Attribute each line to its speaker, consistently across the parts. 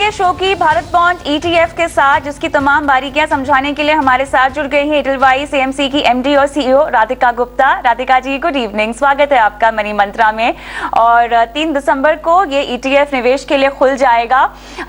Speaker 1: करेंगे शो की Bharat bond ETF के साथ, जिसकी तमाम बारीकियां समझाने के लिए हमारे साथ जुड़ गई हैं एडलवाइस एएमसी की एमडी और CEO Radhika Gupta. Radhika ji, good evening, स्वागत है आपका मनी मंत्रा में। और 3 दिसंबर को ये ईटीएफ निवेश के लिए खुल जाएगा।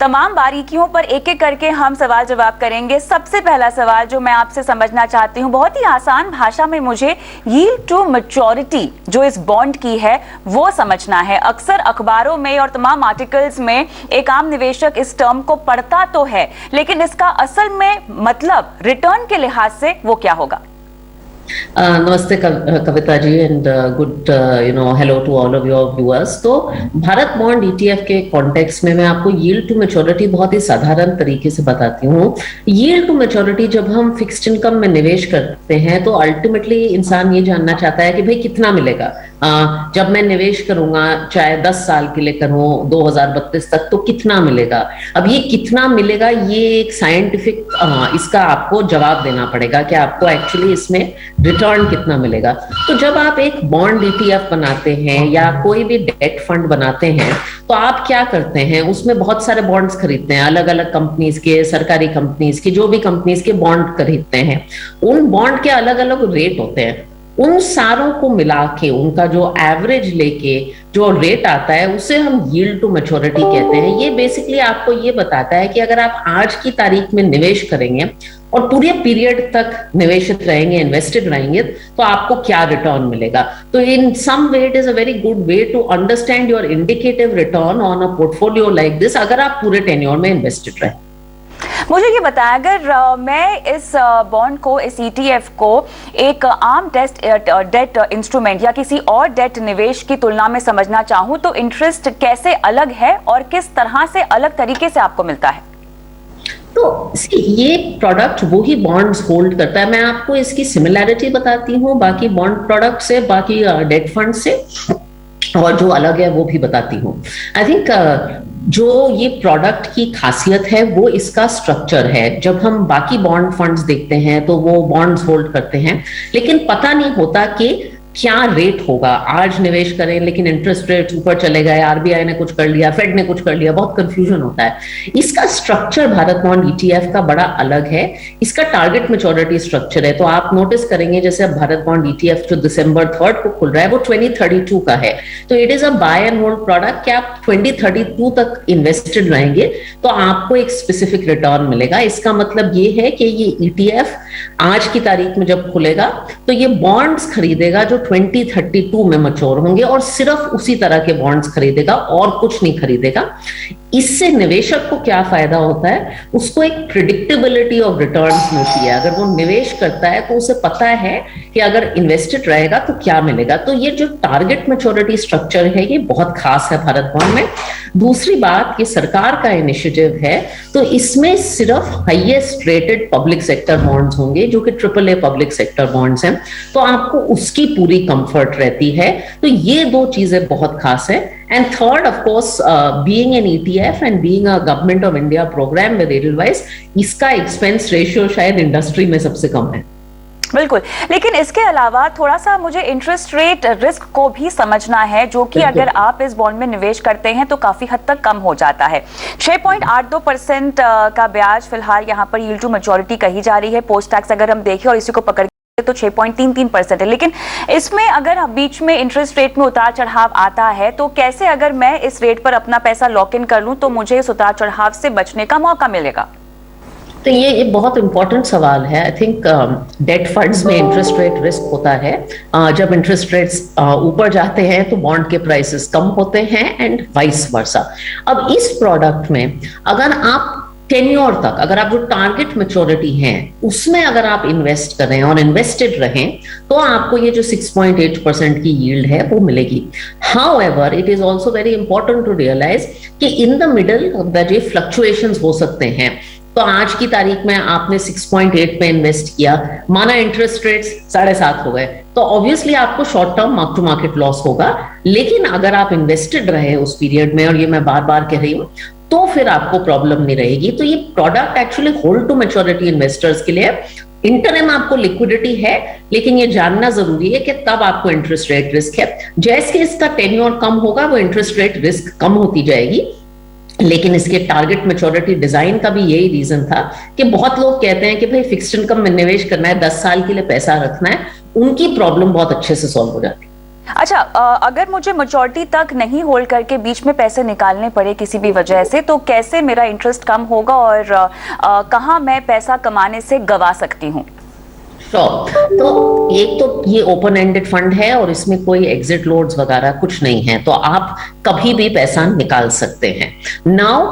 Speaker 1: तमाम बारीकियों पर एक एक करके हम सवाल जवाब करेंगे। सबसे पहला सवाल जो मैं आपसे समझना चाहती हूँ, बहुत ही आसान भाषा में मुझे यील्ड टू मैच्योरिटी जो इस बॉन्ड की है वो समझना है। अक्सर अखबारों में और तमाम आर्टिकल्स में एक आम निवेशक इस टर्म को पढ़ता तो है, लेकिन इसका असल में मतलब रिटर्न के लिहाज से वो क्या होगा?
Speaker 2: नमस्ते Kavita ji and good hello to all of your viewers. तो भारत बॉन्ड ईटीएफ के कॉन्टेक्स्ट में मैं आपको यील्ड टू मैच्योरिटी बहुत ही साधारण तरीके से बताती हूँ। यील्ड टू मैच्योरिटी जब हम फिक्स्ड इनकम में निवेश करते हैं तो अल्टीमेटली इंसान ये जानना चाहता है कि भाई कितना मिलेगा। जब मैं निवेश करूंगा, चाहे 10 साल के लिए करूं 2032 तक, तो कितना मिलेगा। अब ये कितना मिलेगा, ये एक साइंटिफिक इसका आपको जवाब देना पड़ेगा कि आपको एक्चुअली इसमें रिटर्न कितना मिलेगा। तो जब आप एक बॉन्ड ईटीएफ बनाते हैं या कोई भी डेट फंड बनाते हैं तो आप क्या करते हैं, उसमें बहुत सारे बॉन्ड्स खरीदते हैं, अलग अलग कंपनीज के, सरकारी कंपनीज के, जो भी कंपनीज के बॉन्ड खरीदते हैं। उन बॉन्ड के अलग अलग रेट होते हैं। उन सारों को मिला के उनका जो एवरेज लेके जो रेट आता है उसे हम यील्ड टू मैच्योरिटी कहते हैं। ये बेसिकली आपको ये बताता है कि अगर आप आज की तारीख में निवेश करेंगे और पूरे पीरियड तक निवेशित रहेंगे, इन्वेस्टेड रहेंगे, तो आपको क्या रिटर्न मिलेगा। तो in some way it is a very good way to understand your indicative return on a portfolio like this, अगर आप पूरे टेन्योर में इन्वेस्टेड रहे।
Speaker 1: मुझे ये बताया, अगर मैं इस बॉन्ड को, इस ईटीएफ को एक आम डेट इंस्ट्रूमेंट या किसी और डेट निवेश की तुलना में समझना चाहूँ तो इंटरेस्ट कैसे अलग है और किस तरह से अलग तरीके से आपको मिलता है?
Speaker 2: तो ये प्रोडक्ट वो ही बॉन्ड्स होल्ड करता है। मैं आपको इसकी सिमिलैरिटी बताती हूँ बाकी बॉन्ड प्रोडक्ट से, बाकी डेट फंड से, और जो अलग है वो भी बताती हूँ। आई थिंक जो ये प्रोडक्ट की खासियत है वो इसका स्ट्रक्चर है। जब हम बाकी बॉन्ड फंड्स देखते हैं तो वो बॉन्ड्स होल्ड करते हैं, लेकिन पता नहीं होता कि क्या रेट होगा। आज निवेश करें लेकिन इंटरेस्ट रेट ऊपर चले गए, आरबीआई ने कुछ कर लिया, फेड ने कुछ कर लिया, बहुत कंफ्यूजन होता है। इसका स्ट्रक्चर भारत बॉन्ड ईटीएफ का बड़ा अलग है। इसका टारगेट मैच्योरिटी स्ट्रक्चर है। तो आप नोटिस करेंगे जैसे अब भारत बॉन्ड ईटीएफ जो दिसंबर 3 को खुल रहा है वो 2032 का है। तो it is a buy and hold product कि आप 2032 तक इन्वेस्टेड रहेंगे तो आपको एक स्पेसिफिक रिटर्न मिलेगा। इसका मतलब ये है कि ये ईटीएफ आज की तारीख में जब खुलेगा तो ये बॉन्ड्स खरीदेगा जो 2032 में मैच्योर होंगे और सिर्फ उसी तरह के बॉन्ड्स खरीदेगा और कुछ नहीं खरीदेगा। इससे निवेशक को क्या फायदा होता है, उसको एक प्रिडिक्टेबिलिटी ऑफ रिटर्न्स मिलती है। अगर वो निवेश करता है तो उसे पता है कि अगर इन्वेस्टेड रहेगा तो क्या मिलेगा। तो ये जो टारगेट मैच्योरिटी स्ट्रक्चर है ये बहुत खास है भारत बॉन्ड में। दूसरी बात, ये सरकार का इनिशिएटिव है तो इसमें सिर्फ highest rated public sector bonds होंगे जो कि AAA पब्लिक सेक्टर बॉन्ड्स हैं, तो आपको उसकी पूरी कंफर्ट रहती है। तो ये दो चीजें बहुत खास है। And third, of course, being an ETF and being a Government of India program with Edelweiss, इसका एक्सपेंस रेशियो शायद इंडस्ट्री में सबसे कम है।
Speaker 1: बिल्कुल, लेकिन इसके अलावा थोड़ा सा मुझे इंटरेस्ट रेट रिस्क को भी समझना है, जो कि अगर आप इस बॉन्ड में निवेश करते हैं तो काफी हद तक कम हो जाता है। 6.82% का ब्याज फिलहाल यहाँ पर यील्ड टू मैच्योरिटी कही जा रही है। पोस्ट टैक्स अगर हम देखें और इसी को पकड़ तो 6.33% है। लेकिन इसमें अगर बीच में इंटरेस्ट रेट में उतार चढ़ाव आता है तो कैसे, अगर मैं इस रेट पर अपना पैसा लॉक इन कर लूं तो मुझे इस उतार चढ़ाव से बचने का मौका मिलेगा?
Speaker 2: तो ये बहुत इंपॉर्टेंट सवाल है। आई थिंक डेट फंड्स में इंटरेस्ट रेट रिस्क होता है। जब इंटरेस्ट रेट्स ऊपर जाते हैं तो बॉन्ड के प्राइसेस कम होते हैं एंड वाइस वर्सा। अब इस प्रोडक्ट में अगर आप टेन्योर तक, अगर आप जो टारगेट मैच्योरिटी है उसमें अगर आप इन्वेस्ट करें और इन्वेस्टेड रहें तो आपको ये जो 6.8% की यील्ड है वो मिलेगी। However it is also very important to realize कि in the middle the fluctuations हो सकते हैं। तो आज की तारीख में आपने 6.8 में इन्वेस्ट किया, माना इंटरेस्ट रेट्स 7.5 हो गए, तो ऑब्वियसली आपको short term mark to market loss होगा। लेकिन अगर आप इन्वेस्टेड रहे उस पीरियड में, और ये मैं बार बार कह रही हूँ, तो फिर आपको प्रॉब्लम नहीं रहेगी। तो ये product actually hold to maturity investors के लिए। इंटरम आपको लिक्विडिटी है, लेकिन ये जानना जरूरी है कि तब आपको इंटरेस्ट रेट रिस्क है। जैसे इसका टेन्योर कम होगा वो इंटरेस्ट रेट रिस्क कम होती जाएगी। लेकिन इसके टारगेट मैच्योरिटी डिजाइन का भी यही रीजन था कि बहुत लोग कहते हैं कि भाई फिक्स्ड इनकम में निवेश करना है, 10 साल के लिए पैसा रखना है, उनकी प्रॉब्लम बहुत अच्छे से सॉल्व हो जाती है।
Speaker 1: अच्छा, अगर मुझे मैच्योरिटी तक नहीं होल्ड करके बीच में पैसे निकालने पड़े किसी भी वजह से, तो कैसे मेरा इंटरेस्ट कम होगा और कहाँ मैं पैसा कमाने से गवा सकती हूँ?
Speaker 2: तो एक तो ये ओपन एंडेड फंड है और इसमें कोई एग्जिट लोड्स वगैरह कुछ नहीं है, तो आप कभी भी पैसा निकाल सकते हैं। नाउ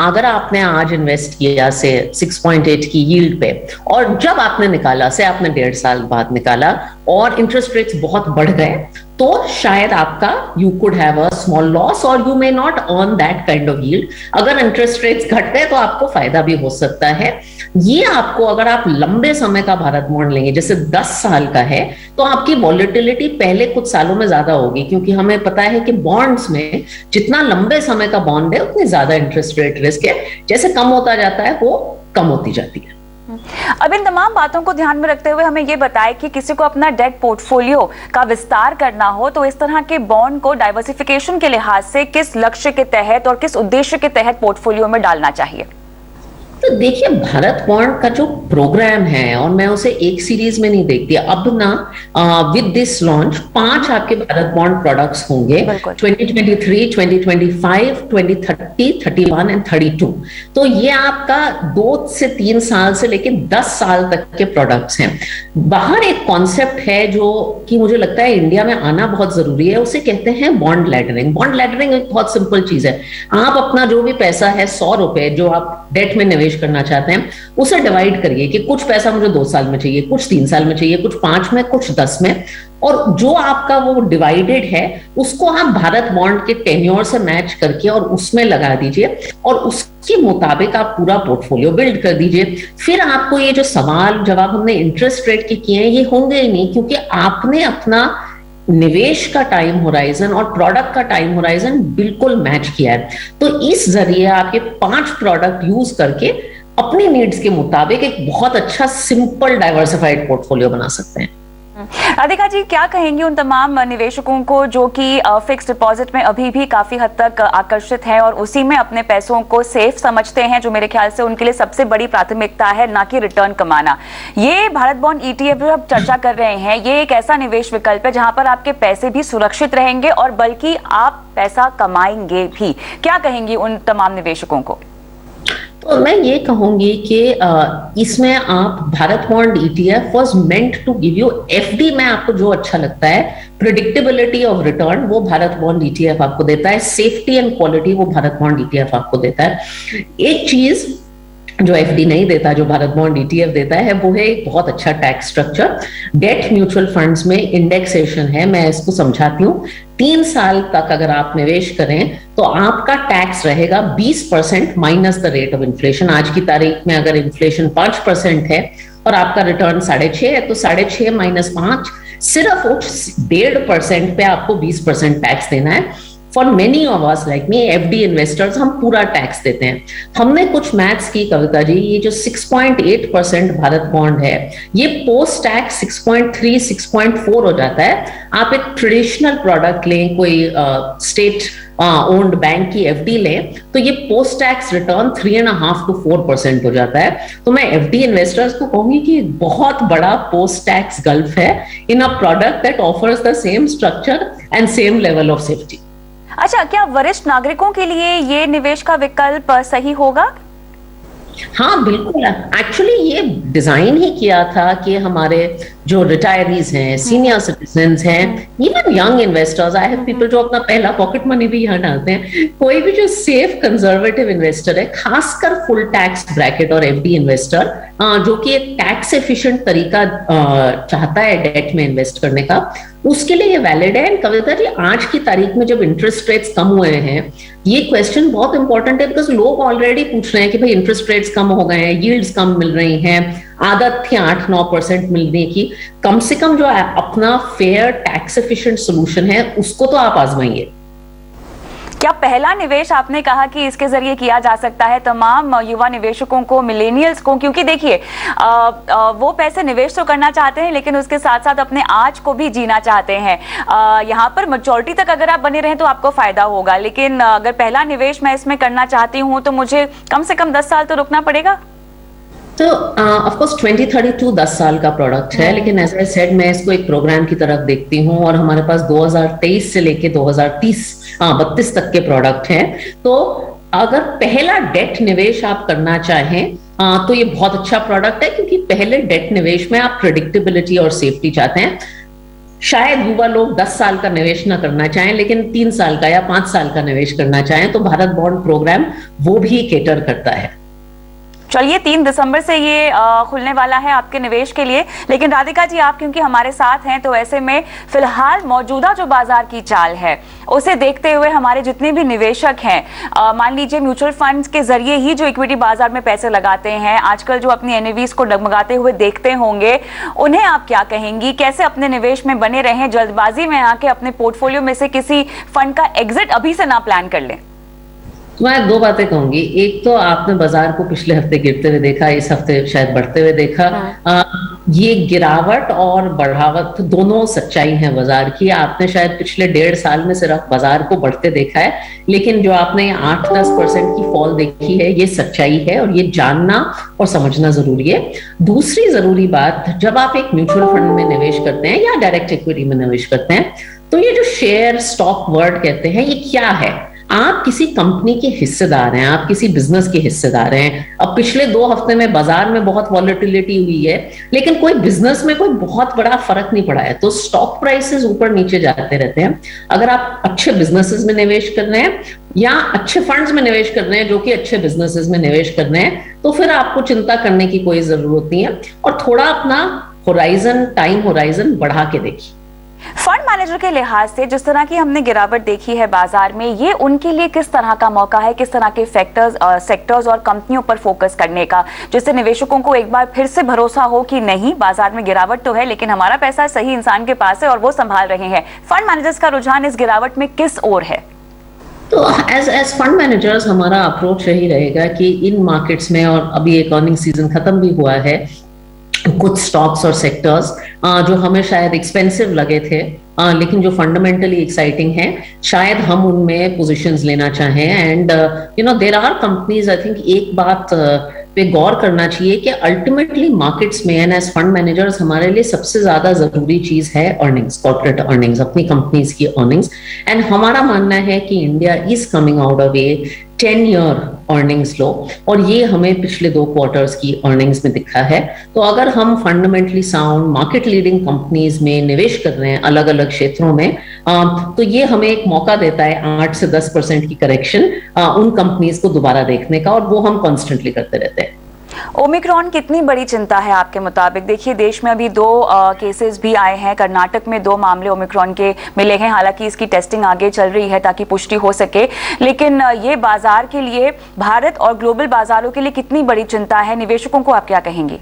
Speaker 2: अगर आपने आज इन्वेस्ट किया से 6.8 की यील्ड पे, और जब आपने निकाला से आपने 1.5 साल बाद निकाला और इंटरेस्ट रेट्स बहुत बढ़ गए, तो शायद आपका you could have a small loss और you may not earn that kind of yield. अगर इंटरेस्ट रेट्स घट गए तो आपको फायदा भी हो सकता है। ये आपको, अगर आप लंबे समय का भारत बॉन्ड लेंगे जैसे 10 साल का है, तो आपकी वॉलेटिलिटी पहले कुछ सालों में ज्यादा होगी, क्योंकि हमें पता है कि बॉन्ड्स में जितना लंबे समय का बॉन्ड है उतनी ज्यादा इंटरेस्ट रेट रिस्क है, जैसे कम होता जाता है वो कम होती जाती है।
Speaker 1: अब इन तमाम बातों को ध्यान में रखते हुए हमें ये बताएं कि किसी को अपना डेट पोर्टफोलियो का विस्तार करना हो तो इस तरह के बॉन्ड को डाइवर्सिफिकेशन के लिहाज से किस लक्ष्य के तहत और किस उद्देश्य के तहत पोर्टफोलियो में डालना चाहिए?
Speaker 2: तो देखिए, भारत बॉन्ड का जो प्रोग्राम है, और मैं उसे एक सीरीज में नहीं देखती, अब ना विद दिस लॉन्च 5 आपके भारत बॉन्ड प्रोडक्ट्स होंगे, 2023, 2025, 2030, 31 एंड 32। तो ये आपका 2 से 3 साल से लेकर 10 साल तक के प्रोडक्ट्स हैं। बाहर एक कॉन्सेप्ट है जो कि मुझे लगता है इंडिया में आना बहुत जरूरी है, उसे कहते हैं बॉन्ड लैडरिंग। बॉन्ड लैडरिंग एक बहुत सिंपल चीज है। आप अपना जो भी पैसा है, 100 रुपए जो आप डेट में निवेश करना चाहते हैं, उसे डिवाइड करिए कि कुछ पैसा मुझे 2 साल में चाहिए, कुछ 3 साल में चाहिए, कुछ 5 में, कुछ 10 में, और जो आपका वो डिवाइडेड है उसको आप भारत बॉन्ड के टेन्योर से मैच करके और उसमें लगा दीजिए और उसके मुताबिक आप पूरा पोर्टफोलियो बिल्ड कर दीजिए। फिर आपको ये जो सवाल जवाब हमने इंटरेस्ट रेट के किए हैं ये होंगे ही नहीं, क्योंकि आपने अपना निवेश का टाइम होराइजन और प्रोडक्ट का टाइम होराइजन बिल्कुल मैच किया है। तो इस जरिए आपके 5 प्रोडक्ट यूज करके अपनी नीड्स के मुताबिक एक बहुत अच्छा सिंपल डाइवर्सिफाइड पोर्टफोलियो बना सकते हैं।
Speaker 1: राधिका जी, क्या कहेंगी उन तमाम निवेशकों को जो कि फिक्स डिपॉजिट में अभी भी काफी हद तक आकर्षित हैं और उसी में अपने पैसों को सेफ समझते हैं, जो मेरे ख्याल से उनके लिए सबसे बड़ी प्राथमिकता है, ना कि रिटर्न कमाना। ये भारत बॉन्ड ETF जो आप चर्चा कर रहे हैं, ये एक ऐसा निवेश विकल्प है जहां पर आपके पैसे भी सुरक्षित रहेंगे और बल्कि आप पैसा कमाएंगे भी। क्या कहेंगी उन तमाम निवेशकों को?
Speaker 2: तो मैं ये कहूंगी कि इसमें आप Bharat bond ETF was meant to give you FD में आपको जो अच्छा लगता है, प्रिडिक्टेबिलिटी ऑफ रिटर्न वो भारत बॉन्ड ETF आपको देता है, सेफ्टी एंड क्वालिटी वो भारत बॉन्ड ETF आपको देता है। एक चीज जो FD नहीं देता, जो भारत बॉन्ड ETF देता है, वो है एक बहुत अच्छा tax structure. Debt mutual funds में इंडेक्सेशन है, मैं इसको समझाती हूँ। 3 साल तक अगर आप निवेश करें तो आपका टैक्स रहेगा 20% minus the rate of inflation. आज की तारीख में अगर इन्फ्लेशन 5% है और आपका रिटर्न 6.5 है, तो 6.5 माइनस 5, सिर्फ 1.5% पे आपको 20% टैक्स देना है। For many of us like me FD investors, हम पूरा टैक्स देते हैं। हमने कुछ मैथ्स की, कविता जी, ये जो 6.8% भारत बॉन्ड है, ये पोस्ट टैक्स 6.3, 6.4 हो जाता है। आप एक ट्रेडिशनल प्रोडक्ट लें, कोई स्टेट ओन्ड बैंक की FD लें, तो ये पोस्ट टैक्स रिटर्न 3.5 to 4% हो जाता है। तो मैं FD इन्वेस्टर्स को कहूंगी कि बहुत बड़ा पोस्ट टैक्स गल्फ है in a product that offers the same structure and same level of safety.
Speaker 1: अच्छा, क्या वरिष्ठ नागरिकों के लिए ये निवेश का विकल्प सही होगा?
Speaker 2: हाँ बिल्कुल, एक्चुअली ये डिजाइन ही किया था कि हमारे जो रिटायरीज हैं, सीनियर सिटीजन्स हैं, even young investors, I have people जो अपना पहला पॉकेट मनी भी यहाँ डालते हैं, कोई भी जो सेफ कंजर्वेटिव इन्वेस्टर है, खासकर फुल टैक्स ब्रैकेट और FD इन्वेस्टर जो कि एक टैक्स एफिशिएंट तरीका चाहता है डेट में इन्वेस्ट करने का, उसके लिए ये वैलिड है। एंड कविता जी, आज की तारीख में जब इंटरेस्ट रेट्स कम हुए हैं, ये क्वेश्चन बहुत इंपॉर्टेंट है, बिकॉज लोग ऑलरेडी पूछ रहे हैं कि भाई इंटरेस्ट रेट्स कम हो गए हैं, यील्ड्स कम मिल रही हैं, आदत थी 8-9% मिलने की, कम से कम जो अपना फेयर टैक्स एफिशिएंट सोल्यूशन है उसको तो आप आजमाइए।
Speaker 1: क्या पहला निवेश आपने कहा कि इसके जरिए किया जा सकता है तमाम युवा निवेशकों को, मिलेनियल्स को, क्योंकि देखिए वो पैसे निवेश तो करना चाहते हैं लेकिन उसके साथ साथ अपने आज को भी जीना चाहते हैं। यहाँ पर मैच्योरिटी तक अगर आप बने रहें तो आपको फायदा होगा, लेकिन अगर पहला निवेश मैं इसमें करना चाहती हूँ तो मुझे कम से कम 10 साल तो रुकना पड़ेगा।
Speaker 2: तो ऑफ कोर्स 2032 10 साल का प्रोडक्ट है, लेकिन एज आई सेड मैं इसको एक प्रोग्राम की तरफ देखती हूँ और हमारे पास 2023 से लेके 32 तक के प्रोडक्ट हैं। तो अगर पहला डेट निवेश आप करना चाहें तो ये बहुत अच्छा प्रोडक्ट है, क्योंकि पहले डेट निवेश में आप प्रेडिक्टेबिलिटी और सेफ्टी चाहते हैं। शायद युवा लोग 10 साल का निवेश ना करना चाहें, लेकिन 3 साल का या 5 साल का निवेश करना चाहें तो भारत बॉन्ड प्रोग्राम वो भी केटर करता है।
Speaker 1: चलिए 3 दिसंबर से ये खुलने वाला है आपके निवेश के लिए। लेकिन राधिका जी, आप क्योंकि हमारे साथ हैं तो ऐसे में फिलहाल मौजूदा जो बाजार की चाल है उसे देखते हुए हमारे जितने भी निवेशक हैं, मान लीजिए म्यूचुअल फंड्स के जरिए ही जो इक्विटी बाजार में पैसे लगाते हैं, आजकल जो अपनी एनएवीज को डगमगाते हुए देखते होंगे, उन्हें आप क्या कहेंगी? कैसे अपने निवेश में बने रहें, जल्दबाजी में आके अपने पोर्टफोलियो में से किसी फंड का एग्जिट अभी से ना प्लान कर लें?
Speaker 2: मैं 2 बातें कहूंगी। एक तो आपने बाजार को पिछले हफ्ते गिरते हुए देखा, इस हफ्ते शायद बढ़ते हुए देखा। ये गिरावट और बढ़ावट दोनों सच्चाई है बाजार की। आपने शायद पिछले 1.5 साल में सिर्फ बाजार को बढ़ते देखा है, लेकिन जो आपने 8-10% की फॉल देखी है ये सच्चाई है और ये जानना और समझना जरूरी है। दूसरी जरूरी बात, जब आप एक म्यूचुअल फंड में निवेश करते हैं या डायरेक्ट इक्विटी में निवेश करते हैं तो ये जो शेयर स्टॉक वर्ड कहते हैं, ये क्या है? आप किसी कंपनी के हिस्सेदार हैं, आप किसी बिजनेस के हिस्सेदार हैं। अब पिछले 2 हफ्ते में बाजार में बहुत वॉलेटिलिटी हुई है, लेकिन कोई बिजनेस में कोई बहुत बड़ा फर्क नहीं पड़ा है, तो स्टॉक प्राइसेस ऊपर नीचे जाते रहते हैं। अगर आप अच्छे बिजनेसेस में निवेश कर रहे हैं या अच्छे फंड्स में निवेश कर रहे हैं जो कि अच्छे बिजनेसेस में निवेश कर रहे हैं, तो फिर आपको चिंता करने की कोई जरूरत नहीं है और थोड़ा अपना टाइम होराइजन बढ़ा के देखिए।
Speaker 1: फंड मैनेजर के लिहाज से जिस तरह की हमने गिरावट देखी है बाजार में, ये उनके लिए किस तरह का मौका है, किस तरह के सेक्टर्स और कंपनियों पर फोकस करने का, जिससे निवेशकों को एक बार फिर से भरोसा हो कि नहीं, बाजार में गिरावट तो है लेकिन हमारा पैसा सही इंसान के पास है और वो संभाल रहे हैं। फंड मैनेजर्स का रुझान इस गिरावट में किस ओर है?
Speaker 2: तो एज फंड मैनेजर्स हमारा अप्रोच यही रहेगा कि इन मार्केट्स में, और अभी एक अर्निंग सीजन खत्म भी हुआ है, कुछ स्टॉक्स और सेक्टर्स जो हमें शायद एक्सपेंसिव लगे थे लेकिन जो फंडामेंटली एक्साइटिंग है, शायद हम उनमें पोजीशंस लेना चाहें। And there are companies, I think एक बात पे गौर करना चाहिए कि अल्टीमेटली मार्केट्स में एंड एज फंड मैनेजर्स हमारे लिए सबसे ज्यादा जरूरी चीज है अर्निंग्स, कॉर्पोरेट अर्निंग्स, अपनी कंपनीज की अर्निंग्स। एंड हमारा मानना है कि India is coming out of a 10-year earnings low, और ये हमें पिछले 2 क्वार्टर्स की अर्निंग्स में दिखा है। तो अगर हम fundamentally sound market leading companies में निवेश कर रहे हैं अलग अलग क्षेत्रों में, तो ये हमें एक मौका देता है 8 से 10% की करेक्शन उन कंपनीज को दोबारा देखने का, और वो हम कॉन्स्टेंटली करते रहते हैं।
Speaker 1: ओमिक्रॉन कितनी बड़ी चिंता है आपके मुताबिक? देखिए देश में अभी 2 केसेस भी आए हैं, कर्नाटक में 2 मामले ओमिक्रॉन के मिले हैं, हालांकि इसकी टेस्टिंग आगे चल रही है ताकि पुष्टि हो सके, लेकिन ये बाजार के लिए, भारत और ग्लोबल बाजारों के लिए कितनी बड़ी चिंता है? निवेशकों को आप क्या कहेंगे?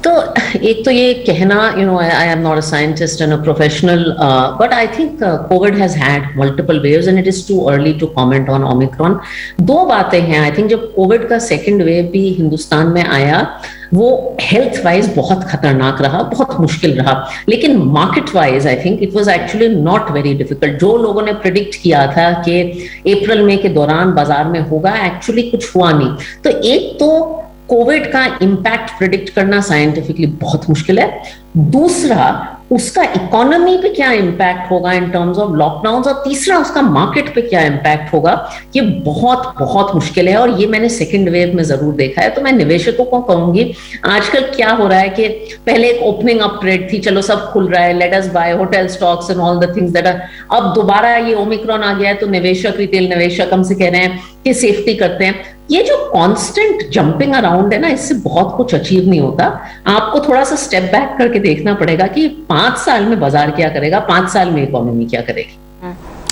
Speaker 2: तो एक तो ये कहना, I am not a scientist and a professional, but I think COVID has had multiple waves and it is too early to comment on Omicron. 2 बातें हैं। आई थिंक जब कोविड का सेकेंड वेव भी हिंदुस्तान में आया, वो हेल्थ वाइज बहुत खतरनाक रहा, बहुत मुश्किल रहा, लेकिन market wise I think it was actually not very difficult. जो लोगों ने प्रिडिक्ट किया था कि अप्रैल मई के दौरान बाजार में होगा, एक्चुअली कुछ हुआ नहीं। तो एक तो कोविड का इम्पैक्ट प्रिडिक्ट करना साइंटिफिकली बहुत मुश्किल है। दूसरा, उसका इकोनॉमी पे क्या इम्पैक्ट होगा इन टर्म्स ऑफ लॉकडाउन, और तीसरा उसका मार्केट पे क्या इम्पैक्ट होगा, ये बहुत बहुत मुश्किल है, और ये मैंने सेकंड वेव में जरूर देखा है। तो मैं निवेशकों को कहूंगी, आजकल क्या हो रहा है कि पहले एक ओपनिंग अप ट्रेड थी, चलो सब खुल रहा है, let us buy hotel stocks and all the things that are, अब दोबारा ये ओमिक्रॉन आ गया है तो निवेशक, रिटेल निवेशक हमसे कह रहे हैं कि सेफ्टी करते हैं। ये जो कांस्टेंट जंपिंग अराउंड है ना, इससे बहुत कुछ अचीव नहीं होता। आपको थोड़ा सा स्टेप बैक करके देखना पड़ेगा कि 5 साल में बाजार क्या करेगा, 5 साल में इकोनॉमी क्या करेगी।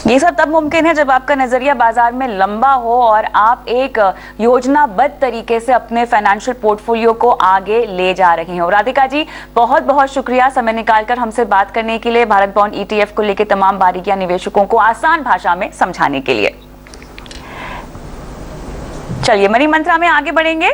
Speaker 1: ये सब तब मुमकिन है जब आपका नजरिया बाजार में लंबा हो और आप एक योजनाबद्ध तरीके से अपने फाइनेंशियल पोर्टफोलियो को आगे ले जा रही हो। राधिका जी, बहुत बहुत शुक्रिया समय निकालकर हमसे बात करने के लिए, भारत बॉन्ड ETF को लेकर तमाम बारीकियां निवेशकों को आसान भाषा में समझाने के लिए। चलिए मनी मंत्रा में आगे बढ़ेंगे।